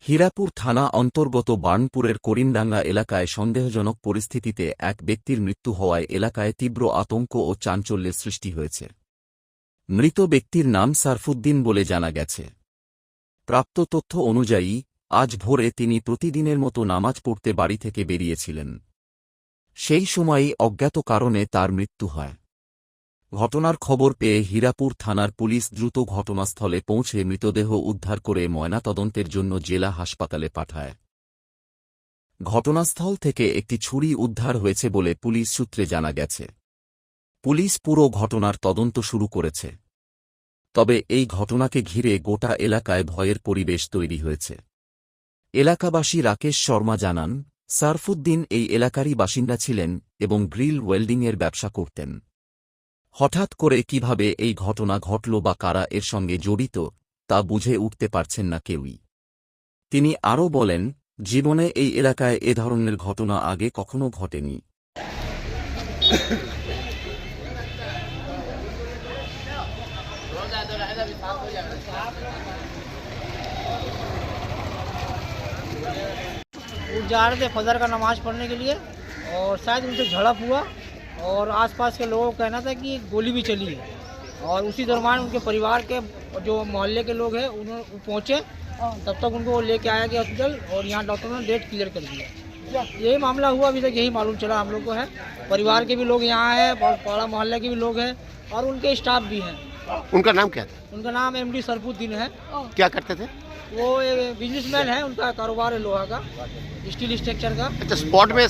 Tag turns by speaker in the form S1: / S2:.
S1: হীরাপুর থানা অন্তর্গত বার্নপুরের করিমডাঙ্গা এলাকায় সন্দেহজনক পরিস্থিতিতে এক ব্যক্তির মৃত্যু হওয়ায় এলাকায় তীব্র আতঙ্ক ও চাঞ্চল্যের সৃষ্টি হয়েছে। মৃত ব্যক্তির নাম সারফুদ্দিন বলে জানা গেছে। প্রাপ্ত তথ্য অনুযায়ী আজ ভোরে তিনি প্রতিদিনের মতো নামাজ পড়তে বাড়ি থেকে বেরিয়েছিলেন। সেই সময়ই অজ্ঞাত কারণে তার মৃত্যু হয়। ঘটনার খবর পেয়ে হীরাপুর থানার পুলিশ দ্রুত ঘটনাস্থলে পৌঁছে মৃতদেহ উদ্ধার করে ময়নাতদন্তের জন্য জেলা হাসপাতালে পাঠায়। ঘটনাস্থল থেকে একটি ছুরি উদ্ধার হয়েছে বলে পুলিশ সূত্রে জানা গেছে। পুলিশ পুরো ঘটনার তদন্ত শুরু করেছে। তবে এই ঘটনাকে ঘিরে গোটা এলাকায় ভয়ের পরিবেশ তৈরি হয়েছে। এলাকাবাসী রাকেশ শর্মা জানান, সারফুদ্দিন এই এলাকারই বাসিন্দা ছিলেন এবং গ্রিল ওয়েল্ডিংয়ের ব্যবসা করতেন। হঠাৎ করে কিভাবে এই ঘটনা ঘটল বা কারা এর সঙ্গে জড়িত তা বুঝে উঠতে পারছেন না কেউই। তিনি আরও বলেন, জীবনে এই এলাকায় এ ধরনের ঘটনা আগে কখনো ঘটেনি।
S2: वो जा रहे थे फजर का नमाज पढ़ने के लिए और शायद उनसे झड़प हुआ और आसपास के लोगों का कहना था कि गोली भी चली है। और उसी दरम्यान उनके परिवार के जो मोहल्ले के लोग हैं उन्होंने पहुँचे, तब तक उनको लेके आया गया हॉस्पिटल और यहाँ डॉक्टरों ने डेट क्लियर कर दिया। यही मामला हुआ, अभी तक यही मालूम चला हम लोग को है। परिवार के भी लोग यहाँ हैं, पाड़ा मोहल्ले के भी लोग हैं और उनके स्टाफ भी हैं।
S3: उनका नाम क्या था?
S2: उनका नाम MD सरफुद्दीन है।
S3: क्या करते थे?
S2: वो बिजनेसमैन है, उनका कारोबार है लोहा का, स्टील स्ट्रक्चर का।
S3: अच्छा, स्पॉट में